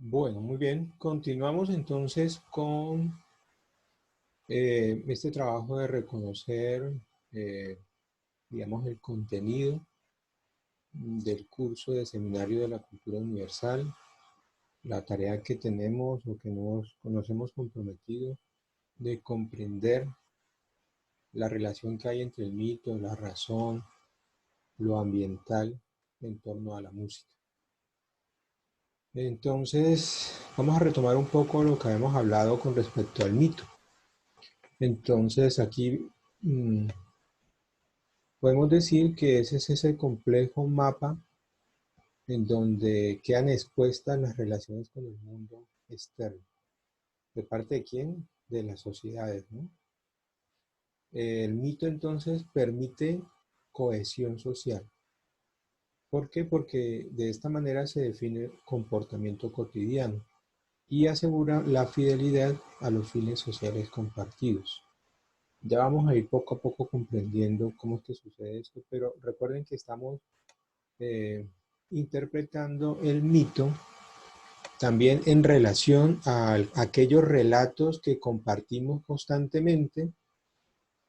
Bueno, muy bien. Continuamos entonces con este trabajo de reconocer, eh, digamos, el contenido del curso de Seminario de la Cultura Universal, la tarea que tenemos o que nos hemos comprometido de comprender la relación que hay entre el mito, la razón, lo ambiental en torno a la música. Entonces, vamos a retomar un poco lo que habíamos hablado con respecto al mito. Entonces, aquí mm, podemos decir que ese es ese complejo mapa en donde quedan expuestas las relaciones con el mundo externo. ¿De parte de quién? De las sociedades, ¿no? El mito entonces permite cohesión social. ¿Por qué? Porque de esta manera se define el comportamiento cotidiano y asegura la fidelidad a los fines sociales compartidos. Ya vamos a ir poco a poco comprendiendo cómo es que sucede esto, pero recuerden que estamos eh, interpretando el mito también en relación a aquellos relatos que compartimos constantemente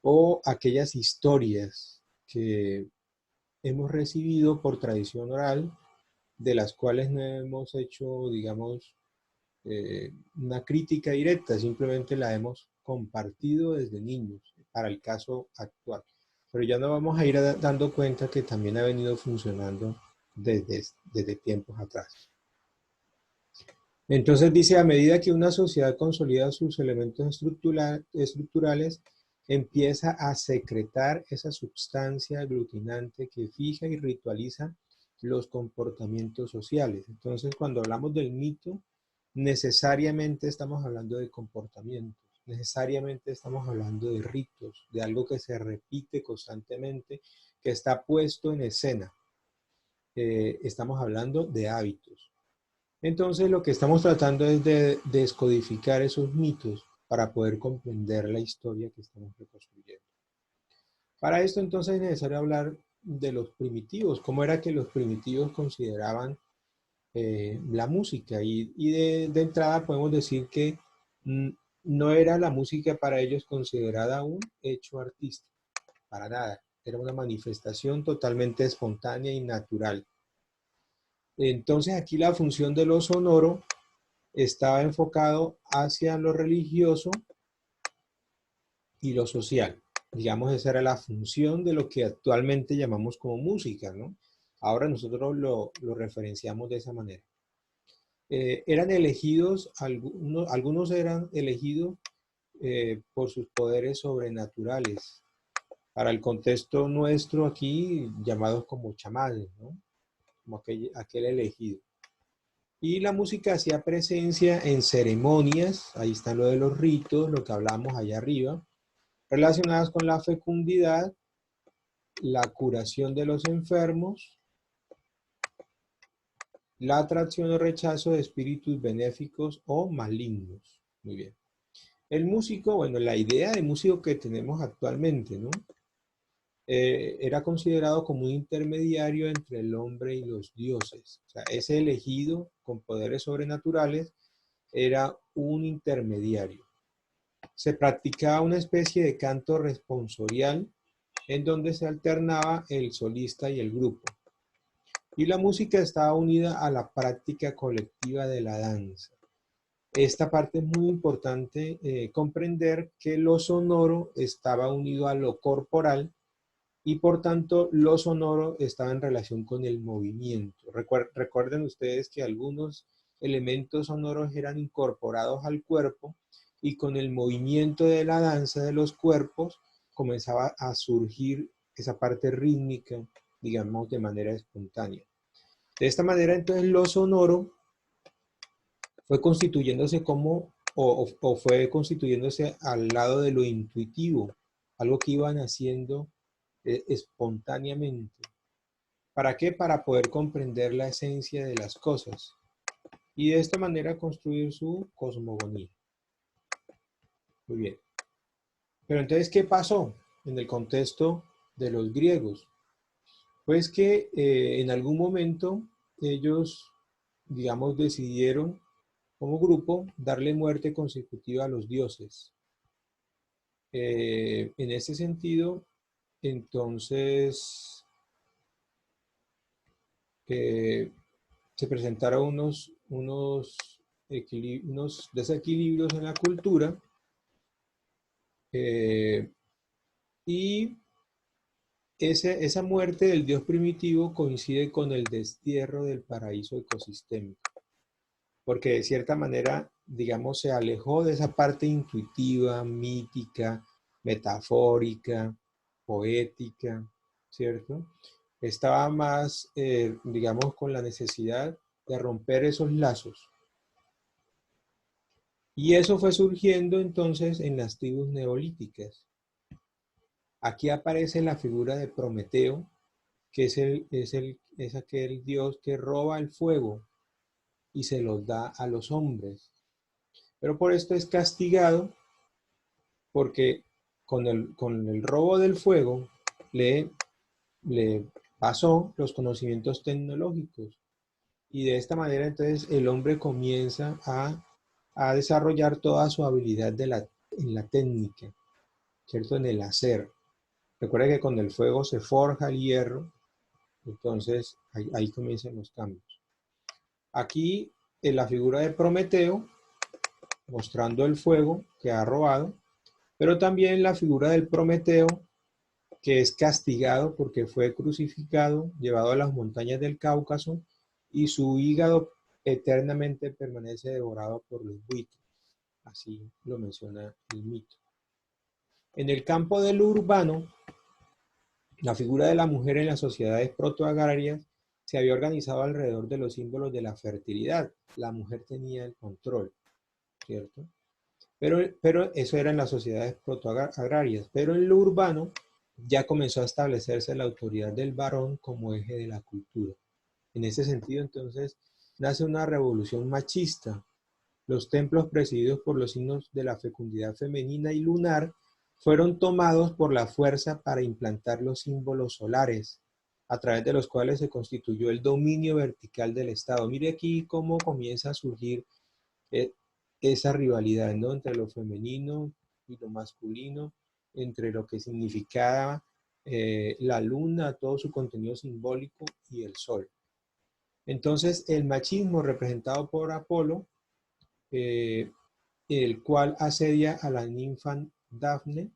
o aquellas historias que hemos recibido por tradición oral, de las cuales no hemos hecho, digamos, una crítica directa, simplemente la hemos compartido desde niños, para el caso actual. Pero ya nos vamos a ir dando cuenta que también ha venido funcionando desde tiempos atrás. Entonces dice, a medida que una sociedad consolida sus elementos estructurales, empieza a secretar esa sustancia aglutinante que fija y ritualiza los comportamientos sociales. Entonces, cuando hablamos del mito, necesariamente estamos hablando de comportamientos, necesariamente estamos hablando de ritos, de algo que se repite constantemente, que está puesto en escena. Estamos hablando de hábitos. Entonces lo que estamos tratando es de descodificar esos mitos para poder comprender la historia que estamos reconstruyendo. Para esto entonces es necesario hablar de los primitivos, cómo era que los primitivos consideraban la música de entrada podemos decir que mm, no era la música para ellos considerada un hecho artístico, para nada, era una manifestación totalmente espontánea y natural. Entonces aquí la función de lo sonoro estaba enfocado hacia lo religioso y lo social. Digamos, esa era la función de lo que actualmente llamamos como música, ¿no? Ahora nosotros lo referenciamos de esa manera. Eran elegidos, algunos eran elegidos por sus poderes sobrenaturales. Para el contexto nuestro aquí, llamados como chamanes, ¿no? Como aquel elegido. Y la música hacía presencia en ceremonias, ahí está lo de los ritos, lo que hablamos allá arriba, relacionadas con la fecundidad, la curación de los enfermos, la atracción o rechazo de espíritus benéficos o malignos. Muy bien. El músico, bueno, la idea de músico que tenemos actualmente, ¿no? Era considerado como un intermediario entre el hombre y los dioses. O sea, ese elegido con poderes sobrenaturales era un intermediario. Se practicaba una especie de canto responsorial en donde se alternaba el solista y el grupo. Y la música estaba unida a la práctica colectiva de la danza. Esta parte es muy importante comprender que lo sonoro estaba unido a lo corporal y por tanto lo sonoro estaba en relación con el movimiento. Recuerden ustedes que algunos elementos sonoros eran incorporados al cuerpo y con el movimiento de la danza de los cuerpos comenzaba a surgir esa parte rítmica, digamos, de manera espontánea. De esta manera entonces lo sonoro fue constituyéndose o fue constituyéndose al lado de lo intuitivo, algo que iban haciendo espontáneamente. ¿Para qué? Para poder comprender la esencia de las cosas y de esta manera construir su cosmogonía. Muy bien. Pero entonces, ¿qué pasó en el contexto de los griegos? Pues que en algún momento ellos, digamos, decidieron como grupo, darle muerte consecutiva a los dioses. En ese sentido, entonces, se presentaron unos desequilibrios en la cultura, y esa muerte del dios primitivo coincide con el destierro del paraíso ecosistémico, porque de cierta manera, digamos, se alejó de esa parte intuitiva, mítica, metafórica, poética, ¿cierto? Estaba más, digamos, con la necesidad de romper esos lazos. Y eso fue surgiendo entonces en las tribus neolíticas. Aquí aparece la figura de Prometeo, que es aquel dios que roba el fuego y se los da a los hombres. Pero por esto es castigado, porque con el robo del fuego le pasó los conocimientos tecnológicos. Y de esta manera entonces el hombre comienza a desarrollar toda su habilidad en la técnica, ¿cierto? En el hacer. Recuerda que con el fuego se forja el hierro, entonces ahí comienzan los cambios. Aquí en la figura de Prometeo, mostrando el fuego que ha robado, pero también la figura del Prometeo, que es castigado porque fue crucificado, llevado a las montañas del Cáucaso, y su hígado eternamente permanece devorado por los buitres. Así lo menciona el mito. En el campo de lo urbano, la figura de la mujer en las sociedades protoagrarias se había organizado alrededor de los símbolos de la fertilidad. La mujer tenía el control, ¿cierto? Pero eso era en las sociedades protoagrarias. Pero en lo urbano ya comenzó a establecerse la autoridad del varón como eje de la cultura. En ese sentido, entonces, nace una revolución machista. Los templos presididos por los signos de la fecundidad femenina y lunar fueron tomados por la fuerza para implantar los símbolos solares, a través de los cuales se constituyó el dominio vertical del Estado. Mire aquí cómo comienza a surgir eh, esa rivalidad, ¿no? Entre lo femenino y lo masculino, entre lo que significaba la luna, todo su contenido simbólico, y el sol. Entonces, el machismo representado por Apolo, eh, el cual asedia a la ninfa Dafne,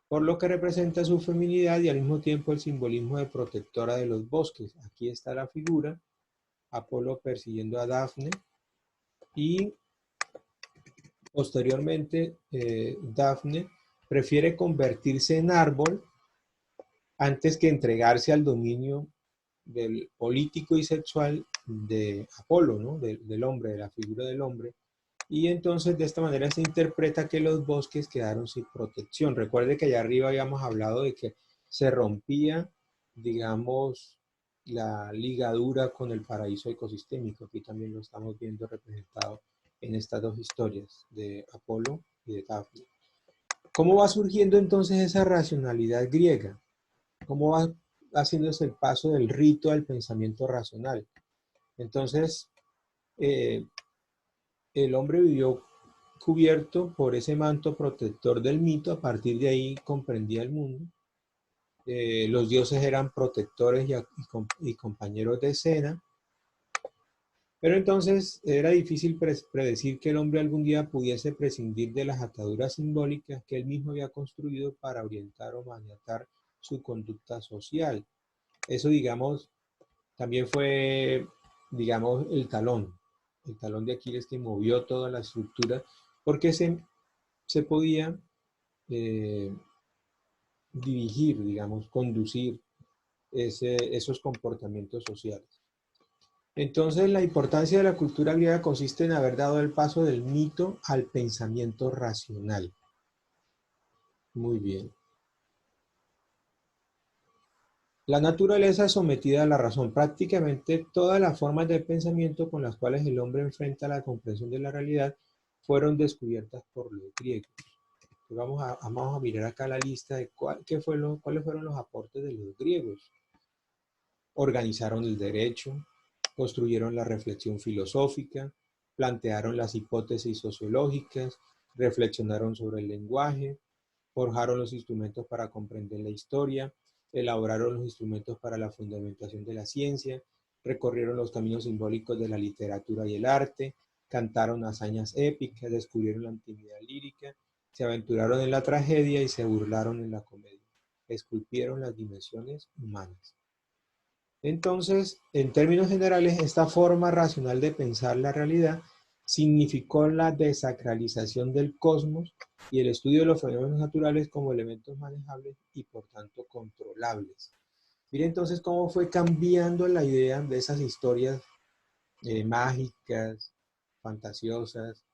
por lo que representa su feminidad y al mismo tiempo el simbolismo de protectora de los bosques. Aquí está la figura, Apolo persiguiendo a Dafne, y posteriormente Dafne prefiere convertirse en árbol antes que entregarse al dominio del político y sexual de Apolo, ¿no? Del hombre, de la figura del hombre. Y entonces de esta manera se interpreta que los bosques quedaron sin protección. Recuerde que allá arriba habíamos hablado de que se rompía, digamos, la ligadura con el paraíso ecosistémico. Aquí también lo estamos viendo representado en estas dos historias de Apolo y de Dafne. ¿Cómo va surgiendo entonces esa racionalidad griega? ¿Cómo va haciéndose el paso del rito al pensamiento racional? Entonces, eh, el hombre vivió cubierto por ese manto protector del mito. A partir de ahí comprendía el mundo. Los dioses eran protectores y compañeros de escena, pero entonces era difícil predecir que el hombre algún día pudiese prescindir de las ataduras simbólicas que él mismo había construido para orientar o maniatar su conducta social. Eso, digamos, también fue, digamos, el talón de Aquiles que movió toda la estructura, porque se podía eh, dirigir, digamos, conducir esos comportamientos sociales. Entonces, la importancia de la cultura griega consiste en haber dado el paso del mito al pensamiento racional. Muy bien. La naturaleza sometida a la razón. Prácticamente todas las formas de pensamiento con las cuales el hombre enfrenta la comprensión de la realidad fueron descubiertas por los griegos. Vamos a mirar acá la lista de cuáles fueron los aportes de los griegos. Organizaron el derecho, construyeron la reflexión filosófica, plantearon las hipótesis sociológicas, reflexionaron sobre el lenguaje, forjaron los instrumentos para comprender la historia, elaboraron los instrumentos para la fundamentación de la ciencia, recorrieron los caminos simbólicos de la literatura y el arte, cantaron hazañas épicas, descubrieron la intimidad lírica, se aventuraron en la tragedia y se burlaron en la comedia. Esculpieron las dimensiones humanas. Entonces, en términos generales, esta forma racional de pensar la realidad significó la desacralización del cosmos y el estudio de los fenómenos naturales como elementos manejables y por tanto controlables. Mire entonces cómo fue cambiando la idea de esas historias mágicas, fantasiosas,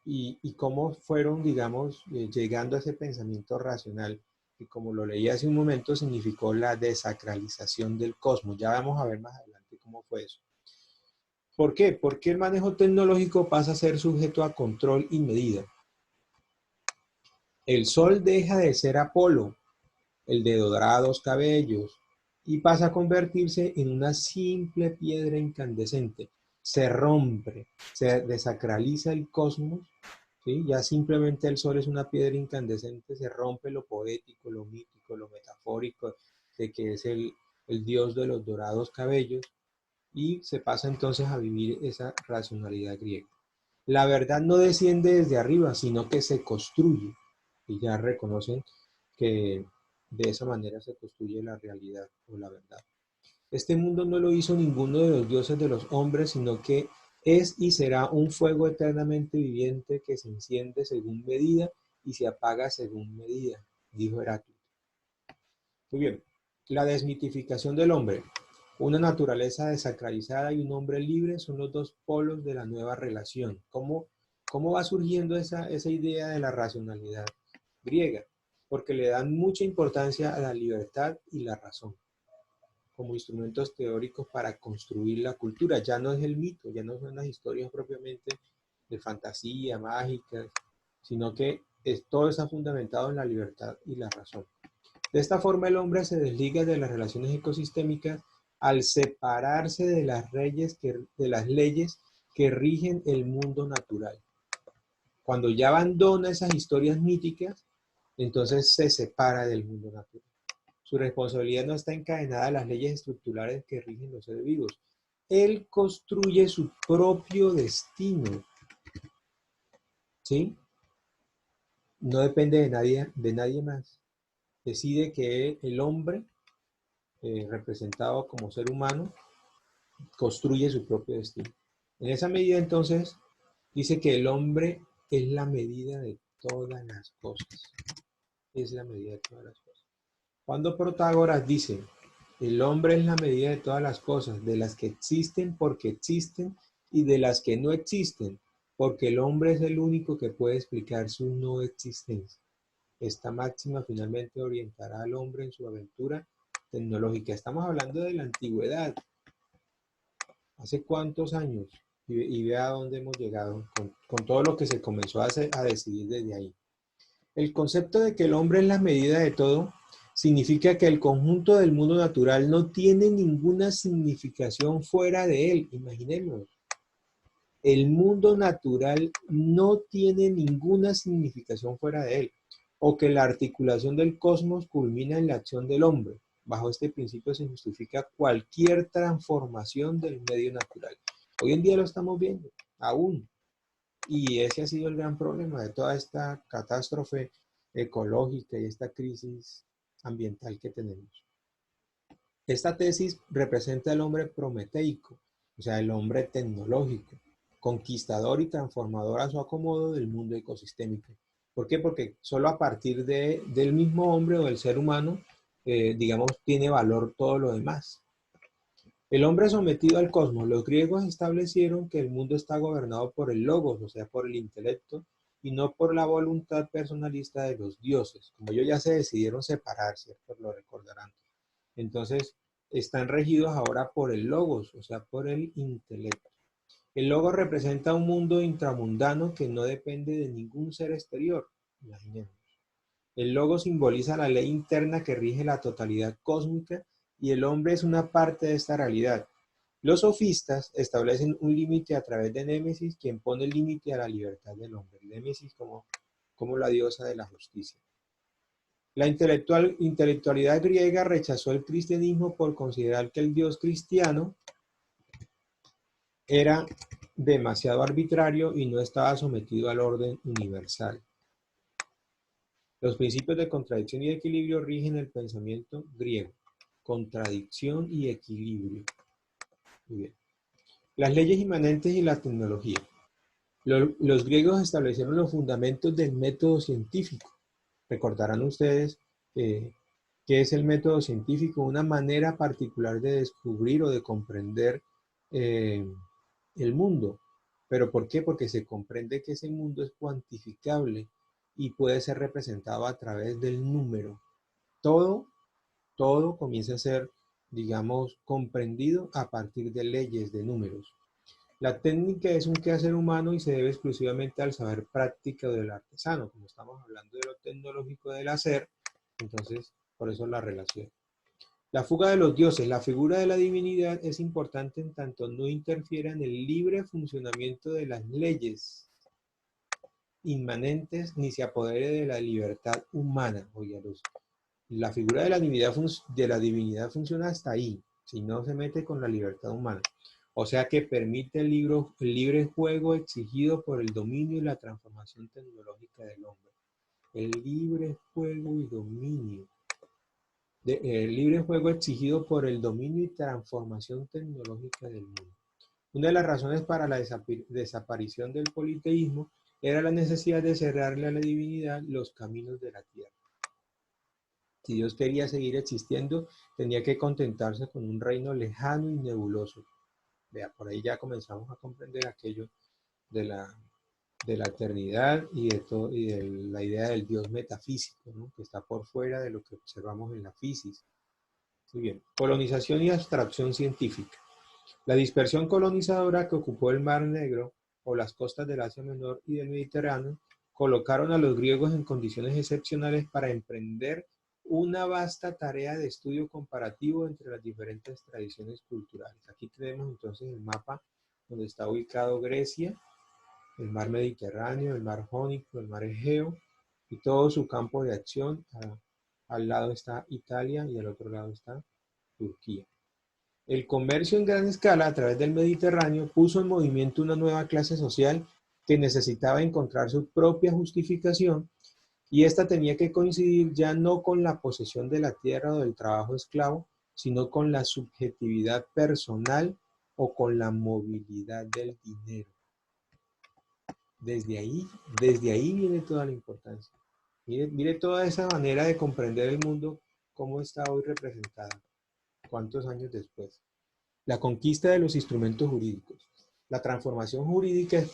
y cómo fueron, digamos, llegando a ese pensamiento racional, que como lo leí hace un momento, significó la desacralización del cosmos. Ya vamos a ver más adelante cómo fue eso. ¿Por qué? Porque el manejo tecnológico pasa a ser sujeto a control y medida. El Sol deja de ser Apolo, el de dorados cabellos, y pasa a convertirse en una simple piedra incandescente. Se rompe, se desacraliza el cosmos, ¿sí? Ya simplemente el Sol es una piedra incandescente, se rompe lo poético, lo mítico, lo metafórico, de que es el dios de los dorados cabellos, y se pasa entonces a vivir esa racionalidad griega. La verdad no desciende desde arriba, sino que se construye, y ya reconocen que de esa manera se construye la realidad o la verdad. Este mundo no lo hizo ninguno de los dioses de los hombres, sino que es y será un fuego eternamente viviente que se enciende según medida y se apaga según medida, dijo Heráclito. Muy bien, la desmitificación del hombre. Una naturaleza desacralizada y un hombre libre son los dos polos de la nueva relación. ¿Cómo va surgiendo esa idea de la racionalidad griega? Porque le dan mucha importancia a la libertad y la razón como instrumentos teóricos para construir la cultura. Ya no es el mito, ya no son las historias propiamente de fantasía, mágicas, sino que todo está fundamentado en la libertad y la razón. De esta forma el hombre se desliga de las relaciones ecosistémicas al separarse de las leyes que rigen el mundo natural. Cuando ya abandona esas historias míticas, entonces se separa del mundo natural. Su responsabilidad no está encadenada a las leyes estructurales que rigen los seres vivos. Él construye su propio destino, ¿sí? No depende de nadie más. Decide que el hombre, representado como ser humano, construye su propio destino. En esa medida, entonces, dice que el hombre es la medida de todas las cosas. Es la medida de todas las cosas. Cuando Protágoras dice, el hombre es la medida de todas las cosas, de las que existen porque existen y de las que no existen, porque el hombre es el único que puede explicar su no existencia. Esta máxima finalmente orientará al hombre en su aventura tecnológica. Estamos hablando de la antigüedad. ¿Hace cuántos años? Y vea a dónde hemos llegado con todo lo que se comenzó a decidir desde ahí. El concepto de que el hombre es la medida de todo significa que el conjunto del mundo natural no tiene ninguna significación fuera de él. Imaginemos, el mundo natural no tiene ninguna significación fuera de él, o que la articulación del cosmos culmina en la acción del hombre. Bajo este principio se justifica cualquier transformación del medio natural. Hoy en día lo estamos viendo, aún. Y ese ha sido el gran problema de toda esta catástrofe ecológica y esta crisis ambiental que tenemos. Esta tesis representa al hombre prometeico, o sea, el hombre tecnológico, conquistador y transformador a su acomodo del mundo ecosistémico. ¿Por qué? Porque solo a partir del mismo hombre o del ser humano, digamos, tiene valor todo lo demás. El hombre sometido al cosmos. Los griegos establecieron que el mundo está gobernado por el logos, o sea, por el intelecto, y no por la voluntad personalista de los dioses. Como ellos ya se decidieron separar, ¿cierto? Lo recordarán. Entonces, están regidos ahora por el logos, o sea, por el intelecto. El logos representa un mundo intramundano que no depende de ningún ser exterior. Imaginemos. El logo simboliza la ley interna que rige la totalidad cósmica y el hombre es una parte de esta realidad. Los sofistas establecen un límite a través de Némesis, quien pone el límite a la libertad del hombre. Némesis como la diosa de la justicia. La intelectualidad griega rechazó el cristianismo por considerar que el Dios cristiano era demasiado arbitrario y no estaba sometido al orden universal. Los principios de contradicción y equilibrio rigen el pensamiento griego. Contradicción y equilibrio. Muy bien. Las leyes inmanentes y la tecnología. Los griegos establecieron los fundamentos del método científico. Recordarán ustedes qué es el método científico, una manera particular de descubrir o de comprender el mundo. ¿Pero por qué? Porque se comprende que ese mundo es cuantificable y puede ser representado a través del número. Todo comienza a ser, digamos, comprendido a partir de leyes, de números. La técnica es un quehacer humano y se debe exclusivamente al saber práctico del artesano. Como estamos hablando de lo tecnológico del hacer, entonces por eso la relación. La fuga de los dioses. La figura de la divinidad es importante en tanto no interfiera en el libre funcionamiento de las leyes inmanentes ni se apodere de la libertad humana. Oiga, la figura de la divinidad funciona hasta ahí, si no se mete con la libertad humana. O sea que permite el libre juego exigido por el dominio y la transformación tecnológica del hombre. El libre juego y dominio. El libre juego exigido por el dominio y transformación tecnológica del mundo. Una de las razones para la desaparición del politeísmo era la necesidad de cerrarle a la divinidad los caminos de la tierra. Si Dios quería seguir existiendo, tenía que contentarse con un reino lejano y nebuloso. Vea, por ahí ya comenzamos a comprender aquello de la eternidad y de la idea del Dios metafísico, ¿no? Que está por fuera de lo que observamos en la física. Muy bien, colonización y abstracción científica. La dispersión colonizadora que ocupó el Mar Negro o las costas del Asia Menor y del Mediterráneo colocaron a los griegos en condiciones excepcionales para emprender una vasta tarea de estudio comparativo entre las diferentes tradiciones culturales. Aquí tenemos entonces el mapa donde está ubicado Grecia, el mar Mediterráneo, el mar Jónico, el mar Egeo y todo su campo de acción. Al lado está Italia y al otro lado está Turquía. El comercio en gran escala a través del Mediterráneo puso en movimiento una nueva clase social que necesitaba encontrar su propia justificación y esta tenía que coincidir ya no con la posesión de la tierra o del trabajo esclavo, sino con la subjetividad personal o con la movilidad del dinero. Desde ahí viene toda la importancia. Mire toda esa manera de comprender el mundo, cómo está hoy representada, cuántos años después. La conquista de los instrumentos jurídicos. La transformación jurídica es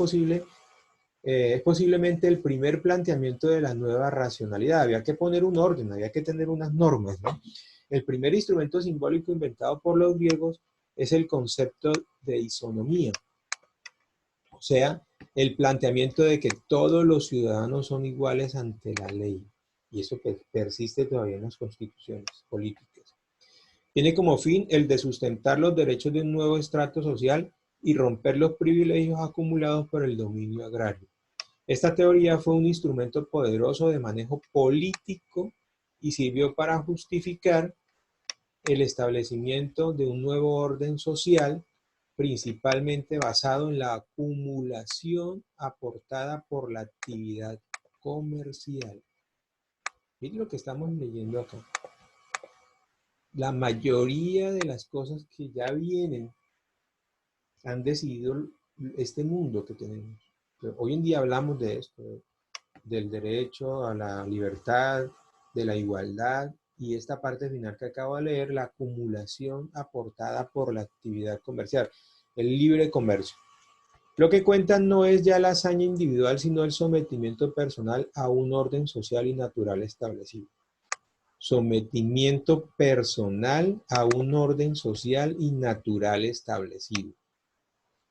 posiblemente el primer planteamiento de la nueva racionalidad. Había que poner un orden, había que tener unas normas, ¿no? El primer instrumento simbólico inventado por los griegos es el concepto de isonomía. O sea, el planteamiento de que todos los ciudadanos son iguales ante la ley. Y eso persiste todavía en las constituciones políticas. Tiene como fin el de sustentar los derechos de un nuevo estrato social y romper los privilegios acumulados por el dominio agrario. Esta teoría fue un instrumento poderoso de manejo político y sirvió para justificar el establecimiento de un nuevo orden social, principalmente basado en la acumulación aportada por la actividad comercial. Miren lo que estamos leyendo acá. La mayoría de las cosas que ya vienen han decidido este mundo que tenemos. Pero hoy en día hablamos de esto, del derecho a la libertad, de la igualdad, y esta parte final que acabo de leer, la acumulación aportada por la actividad comercial, el libre comercio. Lo que cuentan no es ya la hazaña individual, sino el sometimiento personal a un orden social y natural establecido. Sometimiento personal a un orden social y natural establecido.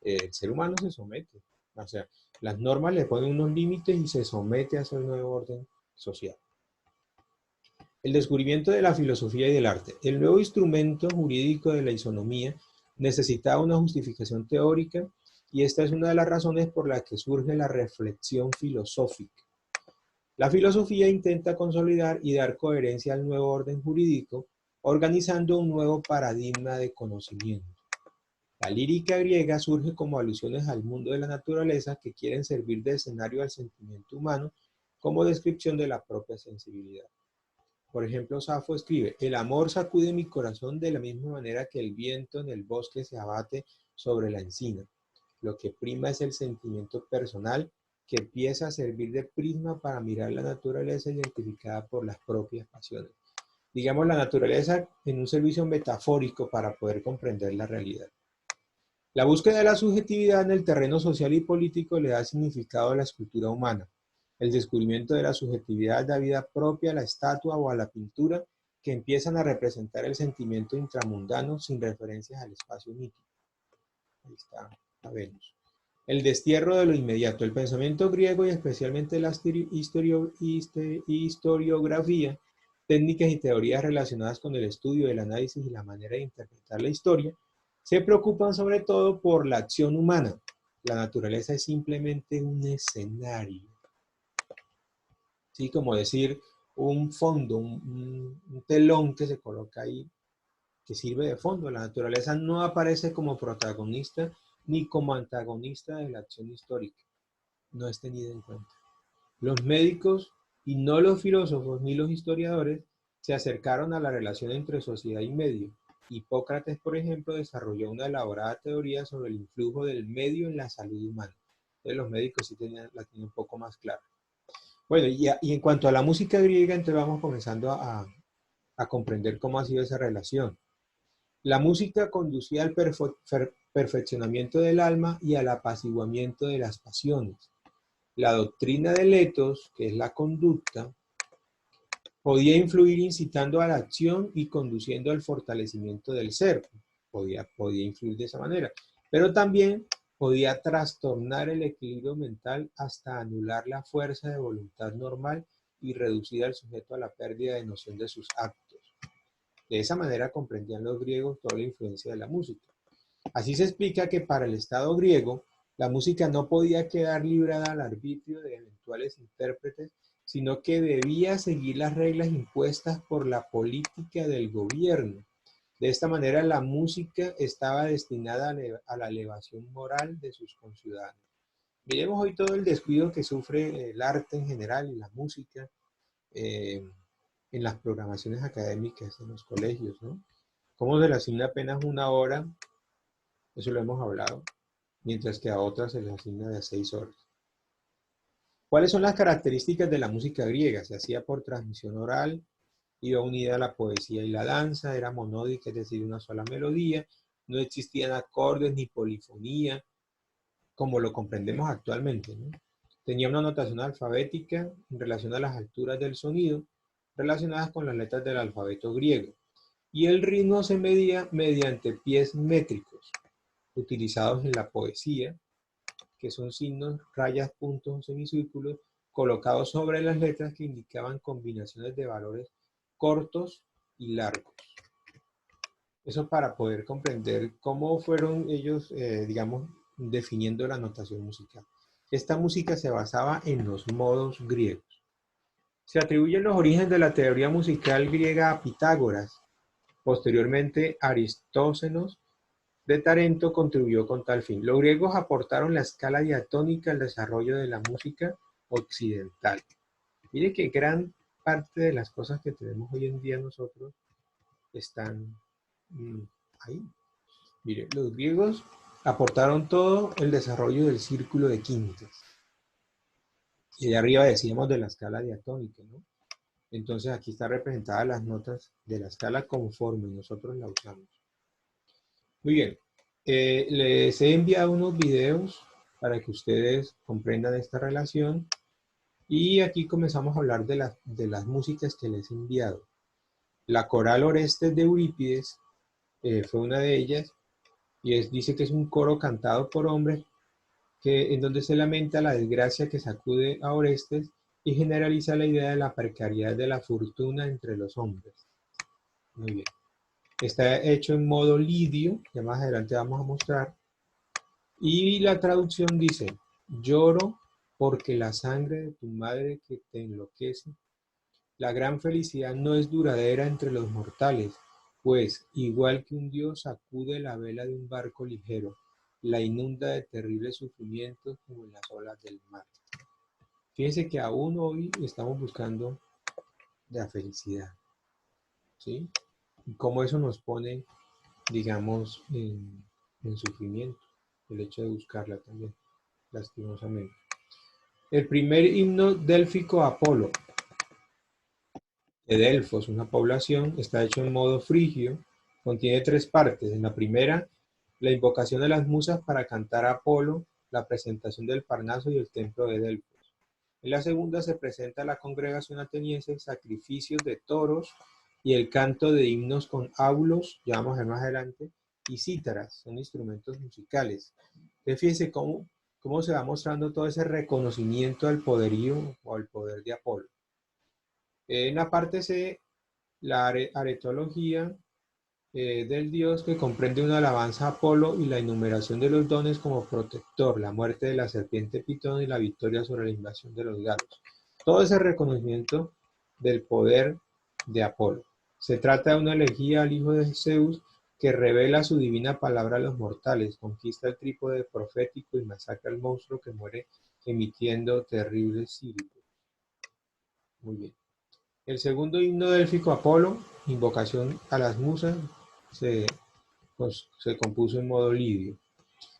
El ser humano se somete. O sea, las normas le ponen unos límites y se somete a ese nuevo orden social. El descubrimiento de la filosofía y del arte. El nuevo instrumento jurídico de la isonomía Necesitaba una justificación teórica y esta es una de las razones por las que surge la reflexión filosófica. La filosofía intenta consolidar y dar coherencia al nuevo orden jurídico, organizando un nuevo paradigma de conocimiento. La lírica griega surge como alusiones al mundo de la naturaleza que quieren servir de escenario al sentimiento humano como descripción de la propia sensibilidad. Por ejemplo, Safo escribe: el amor sacude mi corazón de la misma manera que el viento en el bosque se abate sobre la encina. Lo que prima es el sentimiento personal que empieza a servir de prisma para mirar la naturaleza identificada por las propias pasiones. Digamos, la naturaleza en un servicio metafórico para poder comprender la realidad. La búsqueda de la subjetividad en el terreno social y político le da significado a la escultura humana. El descubrimiento de la subjetividad da vida propia a la estatua o a la pintura, que empiezan a representar el sentimiento intramundano sin referencias al espacio mítico. Ahí está la Venus. El destierro de lo inmediato. El pensamiento griego y especialmente la historiografía, técnicas y teorías relacionadas con el estudio, el análisis y la manera de interpretar la historia, se preocupan sobre todo por la acción humana. La naturaleza es simplemente un escenario. ¿Sí? Como decir, un fondo, un telón que se coloca ahí, que sirve de fondo. La naturaleza no aparece como protagonista ni como antagonista de la acción histórica. No es tenida en cuenta. Los médicos, y no los filósofos ni los historiadores, se acercaron a la relación entre sociedad y medio. Hipócrates, por ejemplo, desarrolló una elaborada teoría sobre el influjo del medio en la salud humana. Entonces los médicos sí la tienen un poco más clara. Bueno, y en cuanto a la música griega, entonces vamos comenzando a comprender cómo ha sido esa relación. La música conducía al perfeccionamiento del alma y al apaciguamiento de las pasiones. La doctrina del ethos, que es la conducta, podía influir incitando a la acción y conduciendo al fortalecimiento del ser. Podía influir de esa manera. Pero también podía trastornar el equilibrio mental hasta anular la fuerza de voluntad normal y reducir al sujeto a la pérdida de noción de sus actos. De esa manera comprendían los griegos toda la influencia de la música. Así se explica que para el Estado griego, la música no podía quedar librada al arbitrio de eventuales intérpretes, sino que debía seguir las reglas impuestas por la política del gobierno. De esta manera, la música estaba destinada a la elevación moral de sus conciudadanos. Miremos hoy todo el descuido que sufre el arte en general y la música en las programaciones académicas, en los colegios, ¿no? Cómo se le asigna apenas una hora, eso lo hemos hablado, mientras que a otras se les asigna de 6 horas. ¿Cuáles son las características de la música griega? Se hacía por transmisión oral, iba unida a la poesía y la danza, era monódica, es decir, una sola melodía, no existían acordes ni polifonía, como lo comprendemos actualmente, ¿no? Tenía una notación alfabética en relación a las alturas del sonido, relacionadas con las letras del alfabeto griego, y el ritmo se medía mediante pies métricos, utilizados en la poesía, que son signos, rayas, puntos o semicírculos, colocados sobre las letras que indicaban combinaciones de valores cortos y largos. Eso para poder comprender cómo fueron ellos, digamos, definiendo la notación musical. Esta música se basaba en los modos griegos. Se atribuyen los orígenes de la teoría musical griega a Pitágoras. Posteriormente, Aristóteles de Tarento contribuyó con tal fin. Los griegos aportaron la escala diatónica al desarrollo de la música occidental. Mire que gran parte de las cosas que tenemos hoy en día nosotros están ahí. Mire, los griegos aportaron todo el desarrollo del círculo de quintas. Y allá arriba decíamos de la escala diatónica, ¿no? Entonces aquí están representadas las notas de la escala conforme nosotros la usamos. Muy bien, les he enviado unos videos para que ustedes comprendan esta relación y aquí comenzamos a hablar de las músicas que les he enviado. La coral Orestes de Eurípides fue una de ellas y dice que es un coro cantado por hombres en donde se lamenta la desgracia que sacude a Orestes y generaliza la idea de la precariedad de la fortuna entre los hombres. Muy bien. Está hecho en modo lidio, ya más adelante vamos a mostrar. Y la traducción dice, lloro porque la sangre de tu madre que te enloquece. La gran felicidad no es duradera entre los mortales, pues, igual que un dios sacude la vela de un barco ligero, la inunda de terribles sufrimientos como en las olas del mar. Fíjense que aún hoy estamos buscando la felicidad, ¿sí? Y cómo eso nos pone, digamos, en sufrimiento, el hecho de buscarla también, lastimosamente. El primer himno délfico a Apolo, de Delfos, una población, está hecho en modo frigio, contiene 3 partes. En la primera, la invocación de las musas para cantar a Apolo, la presentación del Parnaso y el templo de Delfos. En la segunda se presenta a la congregación ateniense sacrificios de toros y el canto de himnos con áulos, ya vamos a ver más adelante, y cítaras, son instrumentos musicales. Entonces fíjense cómo se va mostrando todo ese reconocimiento al poderío o al poder de Apolo. En la parte C, la aretología del dios que comprende una alabanza a Apolo y la enumeración de los dones como protector, la muerte de la serpiente Pitón y la victoria sobre la invasión de los galos. Todo ese reconocimiento del poder de Apolo. Se trata de una elegía al hijo de Zeus que revela su divina palabra a los mortales, conquista el trípode profético y masacra al monstruo que muere emitiendo terribles silbos. Muy bien. El segundo himno délfico Apolo, invocación a las musas, se, se compuso en modo lidio.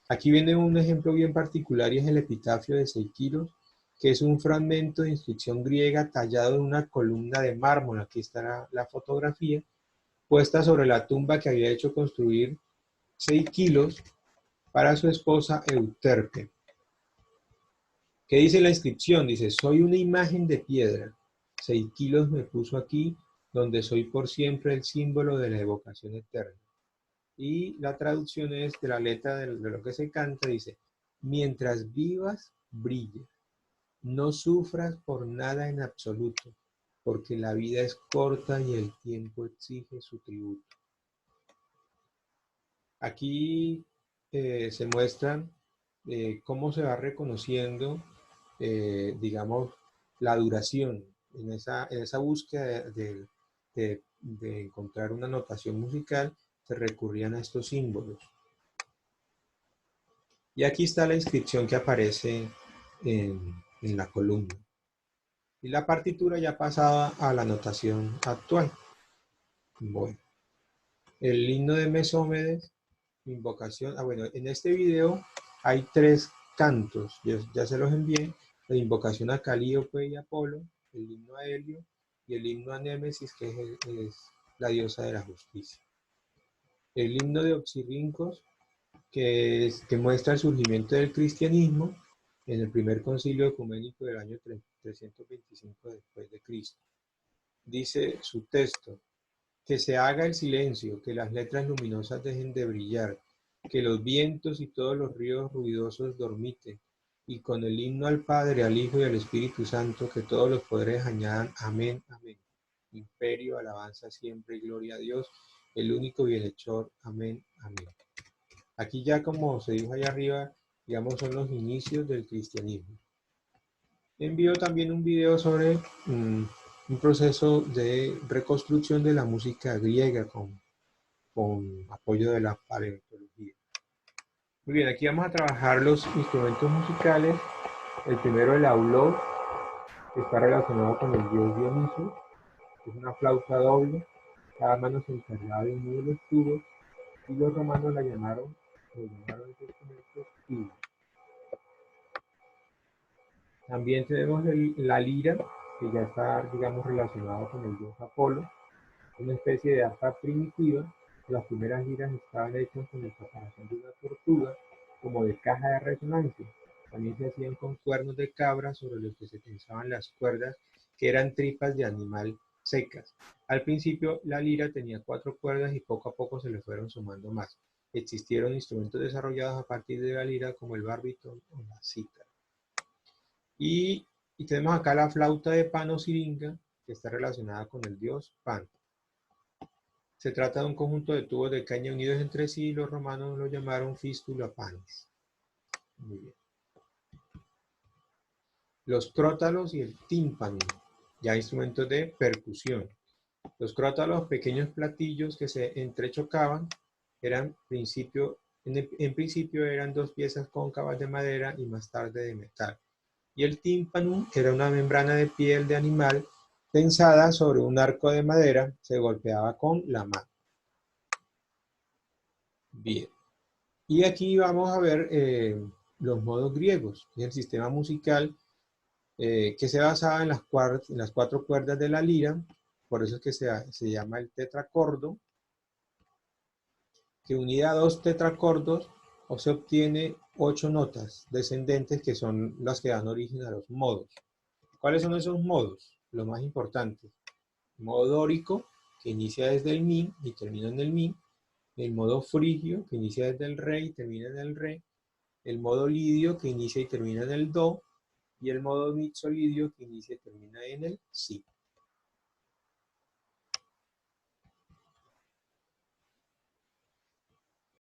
Aquí viene un ejemplo bien particular y es el epitafio de Seikilos, que es un fragmento de inscripción griega tallado en una columna de mármol. Aquí está la fotografía, puesta sobre la tumba que había hecho construir Seikilos para su esposa Euterpe. ¿Qué dice la inscripción? Dice, soy una imagen de piedra. Seikilos me puso aquí, donde soy por siempre el símbolo de la evocación eterna. Y la traducción es de la letra de lo que se canta, dice, mientras vivas, brille. No sufras por nada en absoluto, porque la vida es corta y el tiempo exige su tributo. Aquí se muestran cómo se va reconociendo, digamos, la duración en esa búsqueda de encontrar una notación musical, se recurrían a estos símbolos. Y aquí está la inscripción que aparece en la columna. Y la partitura ya pasada a la notación actual. Bueno, el himno de Mesómedes, invocación. Bueno, en este video hay 3 cantos, ya se los envié. La invocación a Calíope y Apolo, el himno a Helio y el himno a Némesis, que es la diosa de la justicia. El himno de Oxirrincos, que muestra el surgimiento del cristianismo en el primer concilio ecuménico del año 325 después de Cristo. Dice su texto, que se haga el silencio, que las letras luminosas dejen de brillar, que los vientos y todos los ríos ruidosos dormiten, y con el himno al Padre, al Hijo y al Espíritu Santo, que todos los poderes añadan, amén, amén. Imperio, alabanza siempre y gloria a Dios, el único bienhechor, amén, amén. Aquí ya como se dijo allá arriba, digamos son los inicios del cristianismo. Envío también un video sobre un proceso de reconstrucción de la música griega con apoyo de la paleontología. Muy bien, aquí vamos a trabajar los instrumentos musicales. El primero, el aulos, que está relacionado con el dios Dioniso. Es una flauta doble, cada mano se encargaba de uno de los tubos y los romanos lo llamaron este instrumento tubos. También tenemos la lira, que ya está, digamos, relacionada con el dios Apolo, una especie de arpa primitiva. Las primeras liras estaban hechas con la preparación de una tortuga, como de caja de resonancia. También se hacían con cuernos de cabra sobre los que se tensaban las cuerdas, que eran tripas de animal secas. Al principio la lira tenía 4 cuerdas y poco a poco se le fueron sumando más. Existieron instrumentos desarrollados a partir de la lira como el barbitón o la cítara. Y tenemos acá la flauta de Pan o siringa, que está relacionada con el dios Pan. Se trata de un conjunto de tubos de caña unidos entre sí y los romanos lo llamaron fistula panis. Muy bien. Los crótalos y el tímpano, ya instrumentos de percusión. Los crótalos, pequeños platillos que se entrechocaban, en principio eran dos piezas cóncavas de madera y más tarde de metal. Y el tímpano era una membrana de piel de animal tensada sobre un arco de madera, se golpeaba con la mano. Bien. Y aquí vamos a ver los modos griegos, que es el sistema musical que se basaba en las cuatro cuerdas de la lira, por eso es que se llama el tetracordo, que unida a dos tetracordos o se obtiene 8 notas descendentes que son las que dan origen a los modos. ¿Cuáles son esos modos? Lo más importante. El modo dórico, que inicia desde el mi y termina en el mi. El modo frigio, que inicia desde el re y termina en el re. El modo lidio, que inicia y termina en el do. Y el modo mixolidio, que inicia y termina en el si.